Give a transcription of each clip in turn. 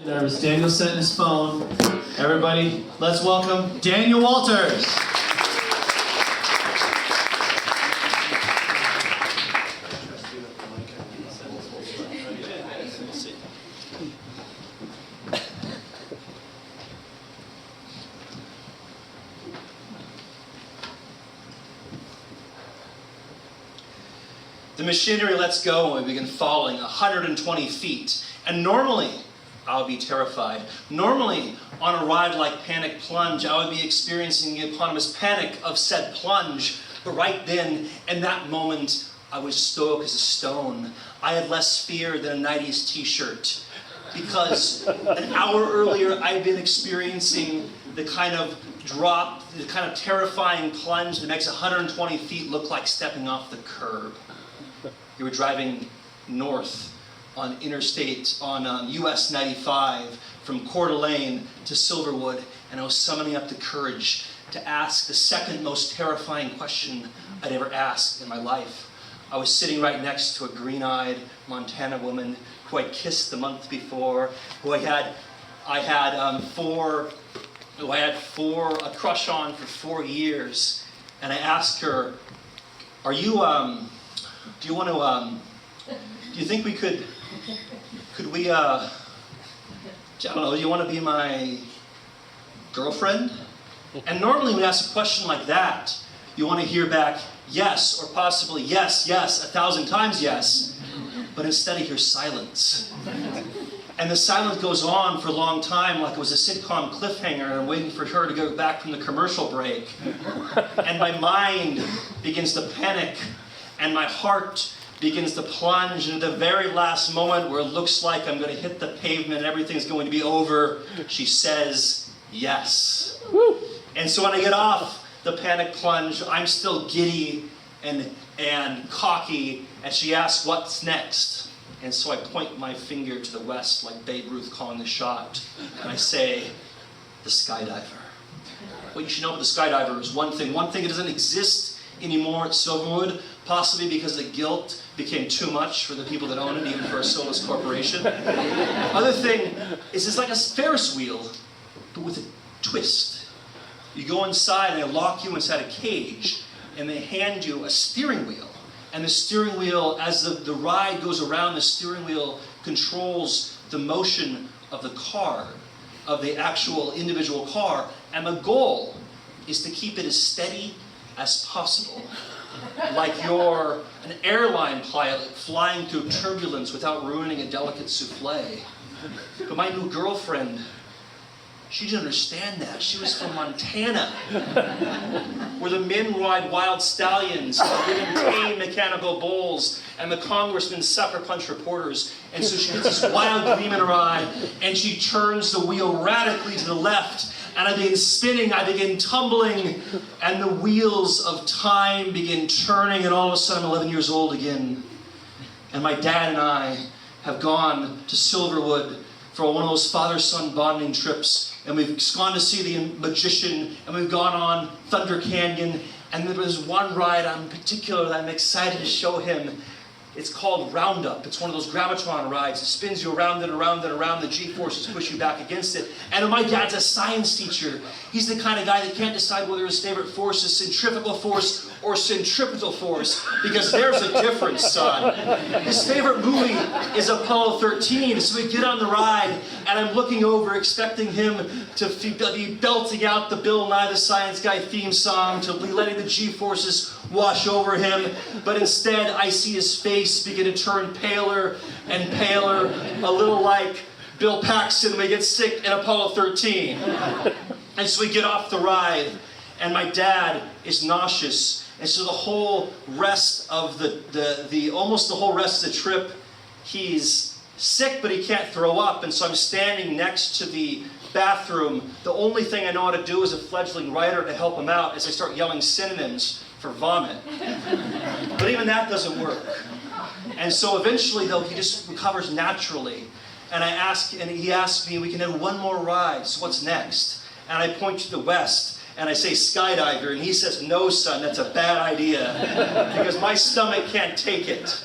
Nervous. Daniel sent his phone. Everybody, let's welcome Daniel Walters. The machinery lets go and we begin falling 120 feet. And normally, I would be terrified. Normally, on a ride like Panic Plunge, I would be experiencing the eponymous panic of said plunge. But right then, in that moment, I was stoic as a stone. I had less fear than a 90s t-shirt. Because an hour earlier, I'd been experiencing the kind of drop, the kind of terrifying plunge that makes 120 feet look like stepping off the curb. You were driving north on interstate, on US 95, from Coeur d'Alene to Silverwood, and I was summoning up the courage to ask the second most terrifying question I'd ever asked in my life. I was sitting right next to a green-eyed Montana woman who I'd kissed the month before, who I had a crush on for 4 years, and I asked her, "Are you do you think we could we, I don't know, do you want to be my girlfriend?" And normally when you ask a question like that, you want to hear back yes, or possibly yes, 1,000 times yes. But instead I hear silence. And the silence goes on for a long time like it was a sitcom cliffhanger and I'm waiting for her to go back from the commercial break. And my mind begins to panic and my heart begins to plunge into the very last moment where it looks like I'm going to hit the pavement and everything's going to be over. She says yes. Woo. And so when I get off the panic plunge, I'm still giddy and cocky, and she asks, "What's next?" And so I point my finger to the west like Babe Ruth calling the shot, and I say, "The skydiver." What you should know about the skydiver is one thing that doesn't exist anymore at Silverwood, possibly because the guilt became too much for the people that own it, even for a soulless corporation. Other thing is it's like a Ferris wheel, but with a twist. You go inside and they lock you inside a cage, and they hand you a steering wheel. And the steering wheel, as the ride goes around, the steering wheel controls the motion of the car, of the actual individual car. And the goal is to keep it as steady as possible. Like you're an airline pilot flying through turbulence without ruining a delicate souffle. But my new girlfriend, she didn't understand that. She was from Montana, where the men ride wild stallions, and the women tame mechanical bulls, and the congressmen sucker punch reporters. And so she gets this wild gleam in her eye, and she turns the wheel radically to the left, and I begin spinning, I begin tumbling, and the wheels of time begin turning, and all of a sudden I'm 11 years old again. And my dad and I have gone to Silverwood for one of those father-son bonding trips, and we've gone to see the magician, and we've gone on Thunder Canyon, and there was one ride in particular that I'm excited to show him. It's called Roundup. It's one of those gravitron rides. It spins you around and around and around. The G-forces push you back against it. And my dad's a science teacher. He's the kind of guy that can't decide whether his favorite force is centrifugal force or centripetal force, because there's a difference, son. His favorite movie is Apollo 13. So we get on the ride, and I'm looking over expecting him to be belting out the Bill Nye the Science Guy theme song, to be letting the G-forces wash over him, but instead I see his face begin to turn paler and paler, a little like Bill Paxton when he gets sick in Apollo 13. And so we get off the ride, and my dad is nauseous, and so the whole rest of almost the whole rest of the trip, he's sick, but he can't throw up, and so I'm standing next to the bathroom. The only thing I know how to do as a fledgling writer to help him out is I start yelling synonyms for vomit. But even that doesn't work. And so eventually, though, he just recovers naturally. And he asks me, "We can have one more ride, so what's next?" And I point to the west, and I say, "Skydiver," and he says, "No, son, that's a bad idea, because my stomach can't take it."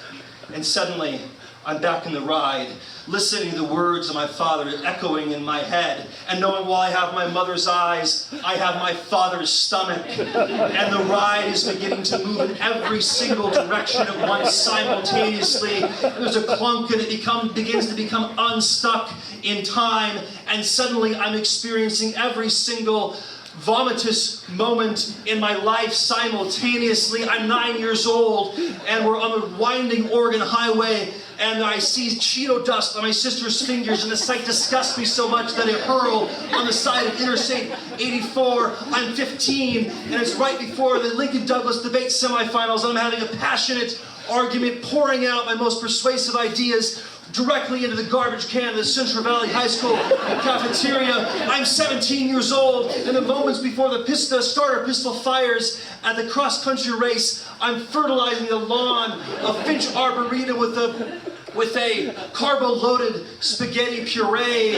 And suddenly, I'm back in the ride, listening to the words of my father echoing in my head, and knowing while I have my mother's eyes, I have my father's stomach, and the ride is beginning to move in every single direction at once simultaneously. There's a clunk and it begins to become unstuck in time, and suddenly I'm experiencing every single vomitous moment in my life simultaneously. I'm 9 years old, and we're on the winding Oregon highway, and I see Cheeto dust on my sister's fingers, and the sight disgusts me so much that I hurl on the side of Interstate 84. I'm 15, and it's right before the Lincoln-Douglas debate semifinals, and I'm having a passionate argument, pouring out my most persuasive ideas directly into the garbage can of the Central Valley High School cafeteria. I'm 17 years old, and the moments before the starter pistol fires at the cross-country race, I'm fertilizing the lawn of Finch Arboretum with a carbo-loaded spaghetti puree.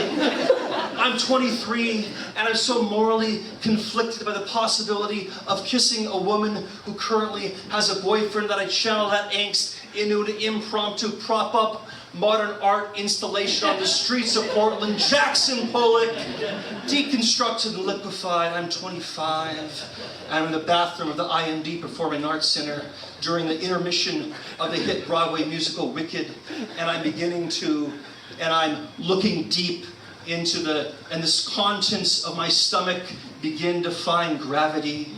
I'm 23, and I'm so morally conflicted by the possibility of kissing a woman who currently has a boyfriend that I channel that angst into an impromptu prop-up modern art installation on the streets of Portland. Jackson Pollock, deconstructed and liquefied. I'm 25. I'm in the bathroom of the IMD Performing Arts Center during the intermission of the hit Broadway musical Wicked, and I'm looking deep into and the contents of my stomach begin to find gravity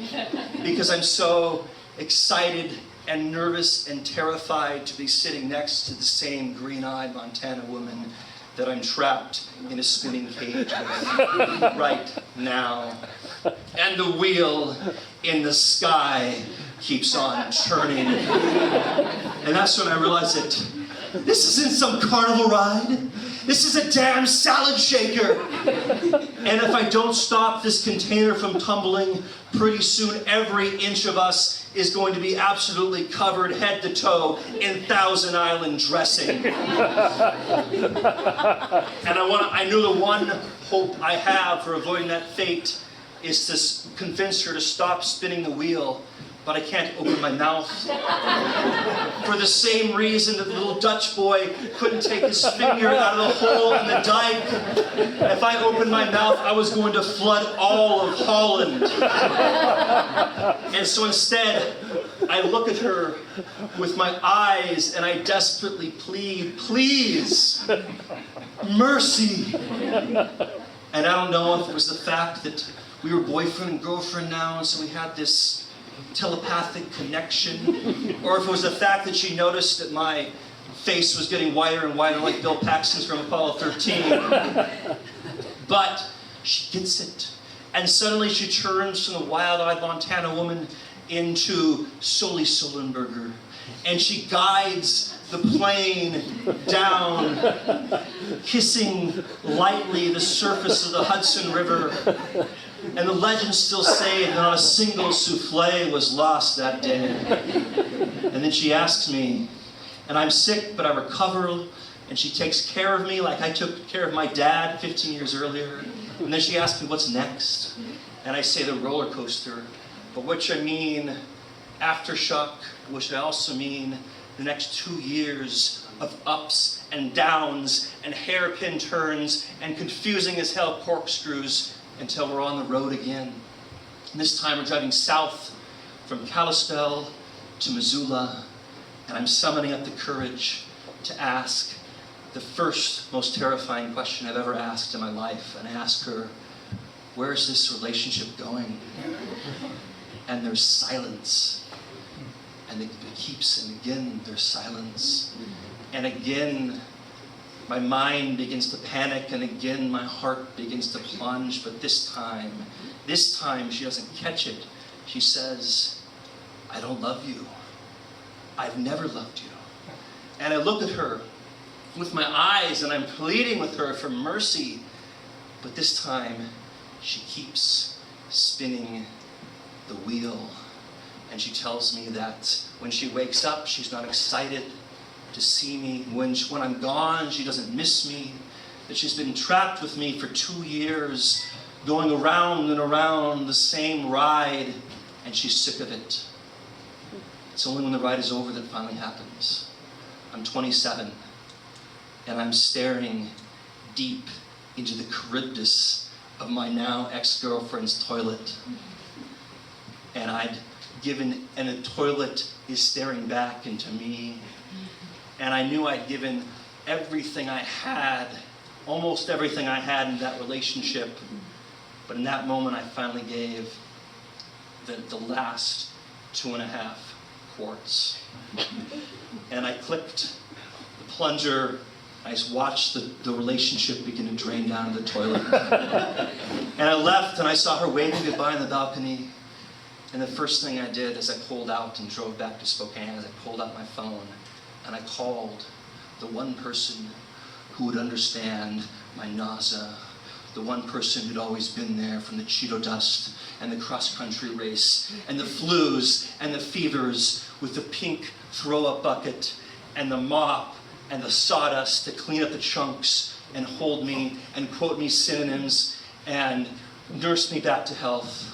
because I'm so excited and nervous and terrified to be sitting next to the same green-eyed Montana woman that I'm trapped in a spinning cage with right now. And the wheel in the sky keeps on turning. And that's when I realized that this isn't some carnival ride. This is a damn salad shaker. And if I don't stop this container from tumbling, pretty soon every inch of us is going to be absolutely covered head to toe in Thousand Island dressing. And I knew the one hope I have for avoiding that fate is to convince her to stop spinning the wheel, but I can't open my mouth. For the same reason that the little Dutch boy couldn't take his finger out of the hole in the dike. If I opened my mouth, I was going to flood all of Holland. And so instead, I look at her with my eyes and I desperately plead, please, mercy. And I don't know if it was the fact that we were boyfriend and girlfriend now, and so we had this telepathic connection, or if it was the fact that she noticed that my face was getting whiter and whiter like Bill Paxton's from Apollo 13. But she gets it. And suddenly she turns from the wild-eyed Montana woman into Sully Sullenberger. And she guides the plane down, kissing lightly the surface of the Hudson River. And the legends still say that not a single souffle was lost that day. And then she asks me, and I'm sick, but I recover, and she takes care of me like I took care of my dad 15 years earlier. And then she asks me, what's next? And I say the roller coaster, but which I mean aftershock, which I also mean the next 2 years of ups and downs and hairpin turns and confusing as hell corkscrews until we're on the road again. And this time we're driving south from Kalispell to Missoula, and I'm summoning up the courage to ask the first, most terrifying question I've ever asked in my life. And I ask her, where is this relationship going? And there's silence. And it keeps, and again there's silence. And again, my mind begins to panic, and again my heart begins to plunge, but this time she doesn't catch it. She says, I don't love you. I've never loved you. And I look at her with my eyes, and I'm pleading with her for mercy, but this time she keeps spinning the wheel. And she tells me that when she wakes up, she's not excited to see me. When I'm gone, she doesn't miss me. That she's been trapped with me for 2 years, going around and around the same ride, and she's sick of it. It's only when the ride is over that it finally happens. I'm 27. and I'm staring deep into the Charybdis of my now ex-girlfriend's toilet. And the toilet is staring back into me. And I knew I'd given everything I had, almost everything I had in that relationship. But in that moment, I finally gave the last 2.5 quarts. And I clicked the plunger. I just watched the relationship begin to drain down to the toilet. And I left, and I saw her waving goodbye on the balcony. And the first thing I did is I pulled out and drove back to Spokane, as I pulled out my phone, and I called the one person who would understand my nausea, the one person who'd always been there from the Cheeto dust and the cross-country race and the flus and the fevers, with the pink throw-up bucket and the mop and the sawdust to clean up the chunks and hold me and quote me synonyms and nurse me back to health.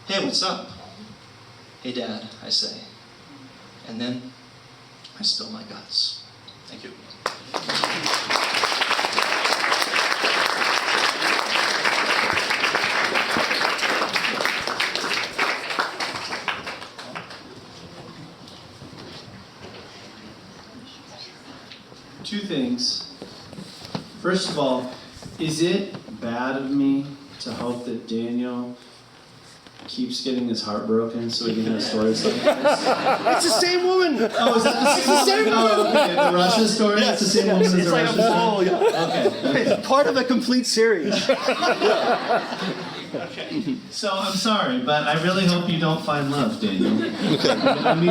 Hey, what's up? Hey, Dad, I say. And then I spill my guts. Thank you. Two things. First of all, is it bad of me to hope that Daniel keeps getting his heart broken so he can have stories like this? It's the same woman! Oh, is that the same woman? Oh, okay. The Russia story? Yes, it's the same woman as it's the like Russia story? Okay. It's part of a complete series. So I'm sorry, but I really hope you don't find love, Daniel. I mean